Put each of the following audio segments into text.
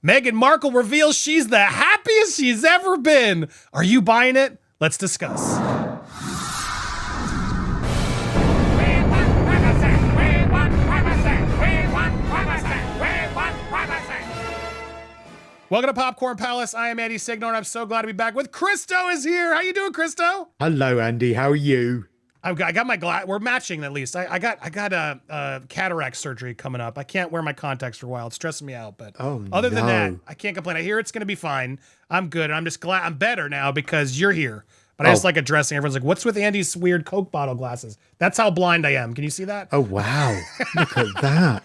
Meghan Markle reveals she's the happiest she's ever been. Are you buying it? Let's discuss. Welcome to Popcorn Palace. I am Andy Signor, and I'm so glad to be back with Christo is here. How you doing, Christo? Hello, Andy. How are you? I got my glass. We're matching at least. I got a cataract surgery coming up. I can't wear my contacts for a while. It's stressing me out. But other than that, I can't complain. I hear it's gonna be fine. I'm good. I'm just glad I'm better now because you're here. But I just like addressing everyone's like, what's with Andy's weird Coke bottle glasses? That's how blind I am. Can you see that? Oh wow! Look at that.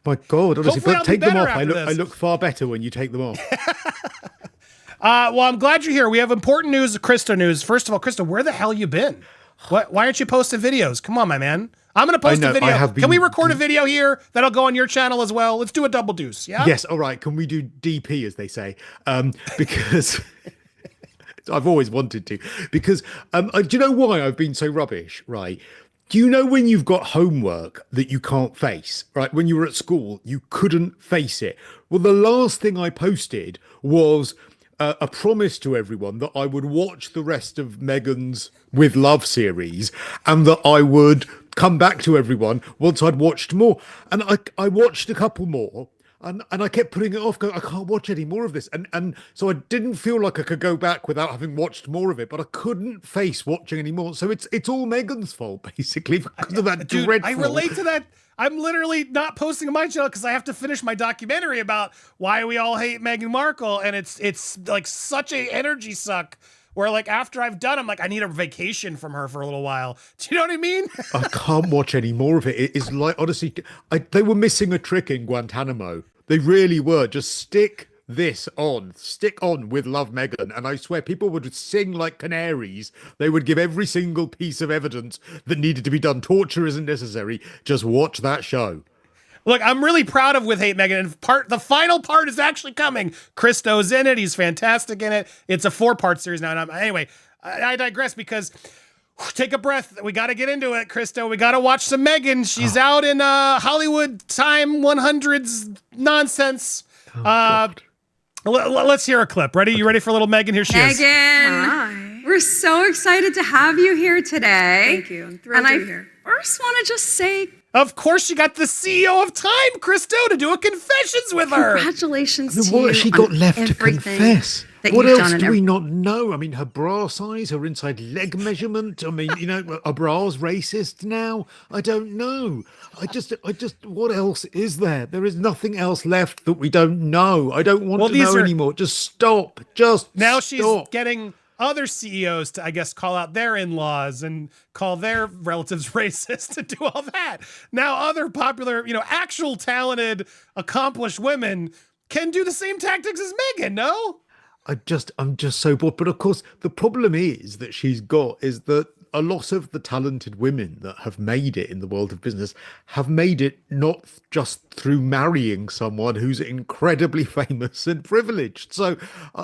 My God, honestly, but take them off. I look far better when you take them off. Well, I'm glad you're here. We have important news, Christo news. First of all, Christo, where the hell you been? Why aren't you posting videos? Come on, my man. I'm going to post a video. Can we record a video here that'll go on your channel as well? Let's do a double deuce, yeah? Yes, all right. Can we do DP, as they say? Because I've always wanted to. Because do you know why I've been so rubbish, right? Do you know when you've got homework that you can't face, right? When you were at school, you couldn't face it. Well, the last thing I posted was a promise to everyone that I would watch the rest of Meghan's With Love series and that I would come back to everyone once I'd watched more. And I watched a couple more. And I kept putting it off, going, I can't watch any more of this. And so I didn't feel like I could go back without having watched more of it, but I couldn't face watching any more. So it's all Meghan's fault, basically, because of that dreadful... I relate to that. I'm literally not posting on my channel because I have to finish my documentary about why we all hate Meghan Markle. And it's like such a energy suck where like after I've done, I'm like, I need a vacation from her for a little while. Do you know what I mean? I can't watch any more of it. It is like, honestly, they were missing a trick in Guantanamo. They really were. Just stick on With Love Meghan. And I swear people would sing like canaries. They would give every single piece of evidence that needed to be done. Torture isn't necessary. Just watch that show. Look, I'm really proud of With Hate Meghan, and the final part is actually coming. Christo's in it. He's fantastic in it. It's a 4-part series now. And anyway, I digress because take a breath. We got to get into it, Christo. We got to watch some Meghan. She's out in Hollywood Time 100s nonsense. Let's hear a clip. Ready? You ready for a little Meghan? Here she is. Meghan, hi. We're so excited to have you here today. Thank you. I'm thrilled to be here. First want to just say, of course, you got the CEO of Time, Christo, to do a confessions with her. Congratulations to you. What has she got left to confess? What else do we not know? I mean, her bra size, her inside leg measurement. I mean, a bra's racist now. I don't know. I just, what else is there? There is nothing else left that we don't know. I don't want to know anymore. Just stop. Now she's getting other CEOs to, I guess, call out their in-laws and call their relatives racist to do all that. Now other popular, actual talented, accomplished women can do the same tactics as Meghan, no? I'm just so bored. But of course, the problem is that a lot of the talented women that have made it in the world of business have made it not just through marrying someone who's incredibly famous and privileged. So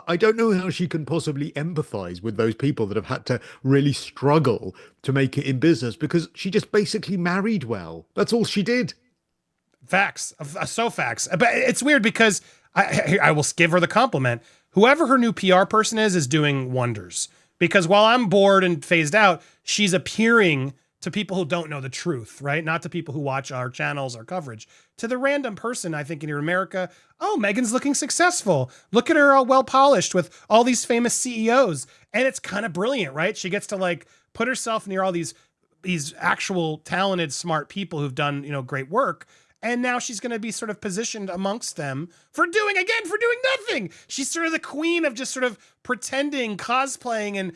I don't know how she can possibly empathize with those people that have had to really struggle to make it in business because she just basically married well. That's all she did. Facts. So facts. But it's weird because I will give her the compliment. Whoever her new PR person is doing wonders. Because while I'm bored and phased out, she's appearing to people who don't know the truth, right? Not to people who watch our channels, our coverage. To the random person, I think, in America, oh, Meghan's looking successful. Look at her all well-polished with all these famous CEOs. And it's kind of brilliant, right? She gets to like put herself near all these actual talented, smart people who've done, great work. And now she's going to be sort of positioned amongst them for doing nothing. She's sort of the queen of just sort of pretending, cosplaying, and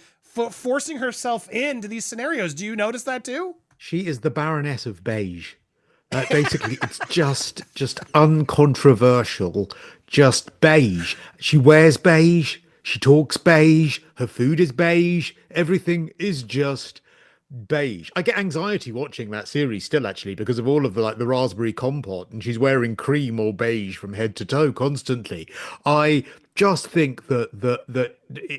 forcing herself into these scenarios. Do you notice that too? She is the Baroness of Beige. Basically, it's just uncontroversial, just beige. She wears beige. She talks beige. Her food is beige. Everything is just beige. I get anxiety watching that series still, actually, because of all of the raspberry compote, and she's wearing cream or beige from head to toe constantly. I just think that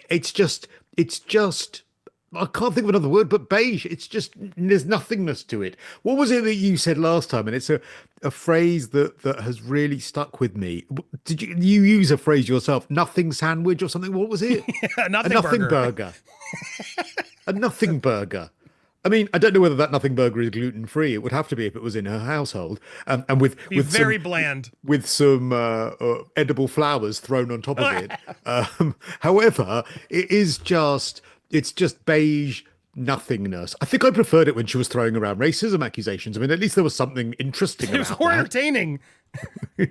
it's just I can't think of another word, but beige. It's just there's nothingness to it. What was it that you said last time? And it's a phrase that has really stuck with me. Did you use a phrase yourself? Nothing sandwich or something? What was it? Yeah, nothing A nothing burger. burger. A nothing burger. I mean, I don't know whether that nothing burger is gluten free. It would have to be if it was in her household, and Be very bland. with some edible flowers thrown on top of it. However, it's just beige nothingness. I think I preferred it when she was throwing around racism accusations. I mean, at least there was something interesting It was about more that. entertaining.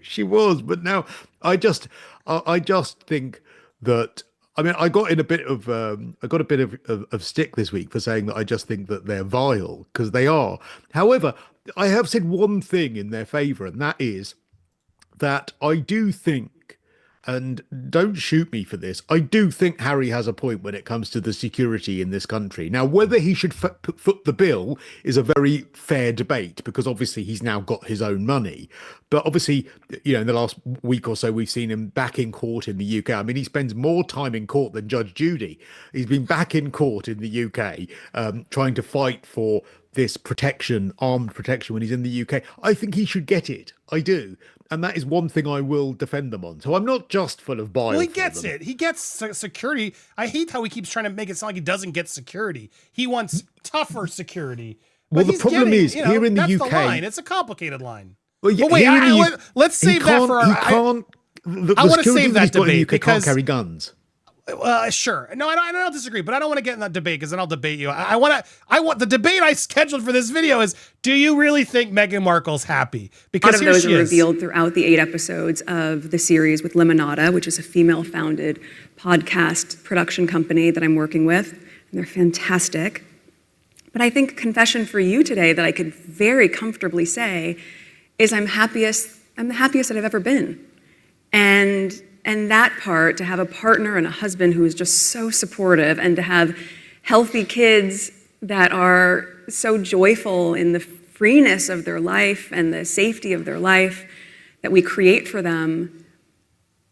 She was, but now I just think that. I mean, I got a bit of stick this week for saying that I just think that they're vile, because they are. However, I have said one thing in their favour, and that is that I do think, and don't shoot me for this, I do think Harry has a point when it comes to the security in this country. Now, whether he should foot the bill is a very fair debate, because obviously he's now got his own money. But obviously, in the last week or so, we've seen him back in court in the UK. I mean, he spends more time in court than Judge Judy. He's been back in court in the UK, trying to fight for this protection, armed protection, when he's in the UK. I think he should get it. I do. And that is one thing I will defend them on. So I'm not just full of bile. Well, he gets it. He gets security. I hate how he keeps trying to make it sound like he doesn't get security. He wants tougher security. Well, the problem is, here in the that's UK, the line. It's a complicated line. Well, yeah, but wait, let's save that for our. I want to save that debate because can't carry guns. Sure. No, I don't disagree, but I don't want to get in that debate because then I'll debate you. I want the debate I scheduled for this video is: do you really think Meghan Markle's happy? Because One of those are revealed throughout the 8 episodes of the series with Limonada, which is a female-founded podcast production company that I'm working with, and they're fantastic. But I think confession for you today that I could very comfortably say is I'm the happiest that I've ever been. And that part, to have a partner and a husband who is just so supportive, and to have healthy kids that are so joyful in the freeness of their life and the safety of their life that we create for them,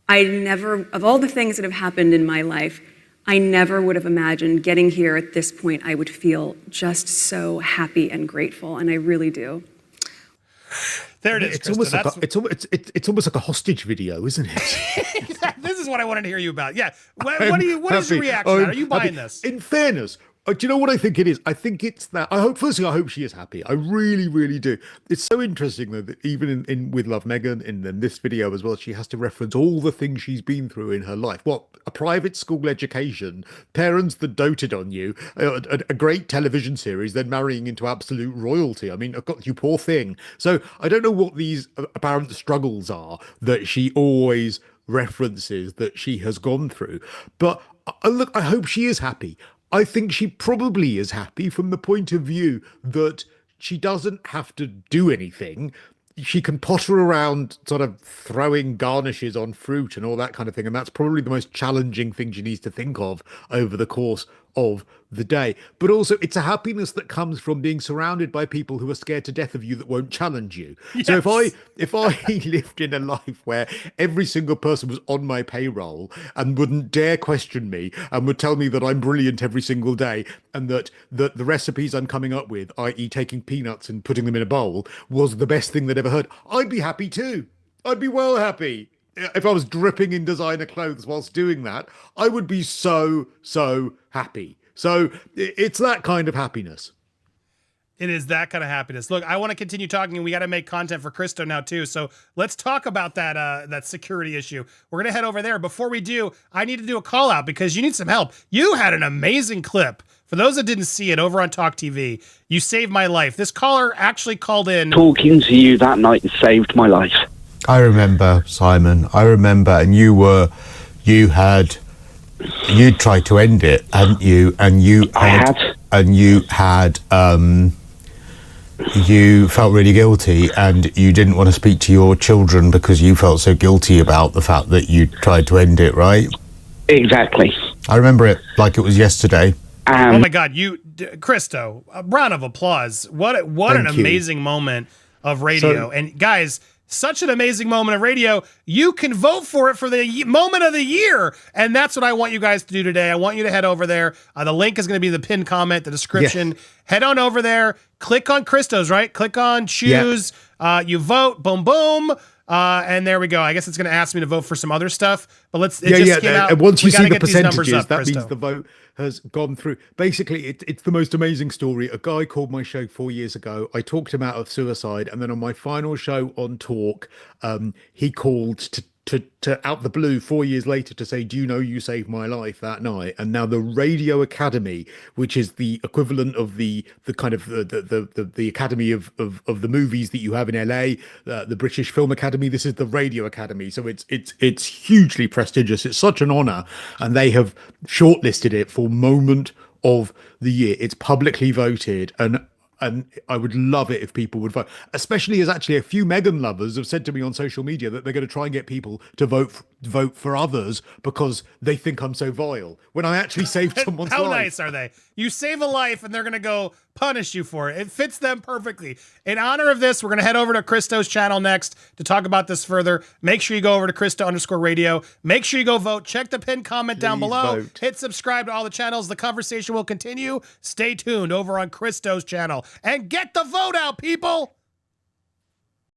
of all the things that have happened in my life, I never would have imagined getting here at this point. I would feel just so happy and grateful, and I really do. There it is. It's almost it's almost like a hostage video, isn't it? This is what I want to hear you about. Yeah. What is your reaction? Are you buying this? In fairness, do you know what I think it is? I think it's that. I hope she is happy. I really, really do. It's so interesting though that even in with Love Meghan, in this video as well, she has to reference all the things she's been through in her life. What, a private school education, parents that doted on you, a great television series, then marrying into absolute royalty. I mean, you poor thing. So I don't know what these apparent struggles are that she always references that she has gone through. But look, I hope she is happy. I think she probably is happy from the point of view that she doesn't have to do anything. She can potter around sort of throwing garnishes on fruit and all that kind of thing. And that's probably the most challenging thing she needs to think of over the course of the day. But also, it's a happiness that comes from being surrounded by people who are scared to death of you that won't challenge you. Yes. So if I lived in a life where every single person was on my payroll and wouldn't dare question me and would tell me that I'm brilliant every single day, and that the recipes I'm coming up with, i.e. taking peanuts and putting them in a bowl, was the best thing they'd ever heard, I'd be happy too. I'd be well happy. If I was dripping in designer clothes whilst doing that, I would be so happy. So it's that kind of happiness. It is that kind of happiness. Look, I want to continue talking, and we got to make content for Christo now too. So let's talk about that security issue. We're going to head over there. Before we do, I need to do a call out because you need some help. You had an amazing clip. For those that didn't see it over on Talk TV, you saved my life. This caller actually called in. Talking to you that night saved my life. I remember, Simon. I remember, and you'd tried to end it, hadn't you? And you felt really guilty, and you didn't want to speak to your children because you felt so guilty about the fact that you tried to end it, right? Exactly. I remember it like it was yesterday. Oh my God, Christo, a round of applause. What an amazing moment of radio. And guys, such an amazing moment of radio. You can vote for it for the moment of the year. And that's what I want you guys to do today. I want you to head over there. The link is going to be the pinned comment, the description. Yes. Head on over there. Click on Christo's, right? Click on choose. You vote. Boom, boom. And there we go. I guess it's going to ask me to vote for some other stuff, but let's. And once you see the percentages, up, that Christo. means the vote has gone through. Basically, it's the most amazing story. A guy called my show 4 years ago. I talked him out of suicide, and then on my final show on Talk, he called to out the blue 4 years later to say, "Do you know you saved my life that night?" And now the Radio Academy, which is the equivalent of the kind of the Academy of the movies that you have in LA, the British Film Academy. This is the Radio Academy, so it's hugely prestigious. It's such an honor, and they have shortlisted it for Moment of the Year. It's publicly voted, and I would love it if people would vote, especially as actually a few Meghan lovers have said to me on social media that they're going to try and get people to vote for others because they think I'm so vile when I actually saved someone's life. How nice are they? You save a life and they're going to go punish you for it. It fits them perfectly. In honor of this, we're going to head over to Christo's channel next to talk about this further. Make sure you go over to Christo_radio. Make sure you go vote. Check the pinned comment down below. Vote. Hit subscribe to all the channels. The conversation will continue. Stay tuned over on Christo's channel and get the vote out, people.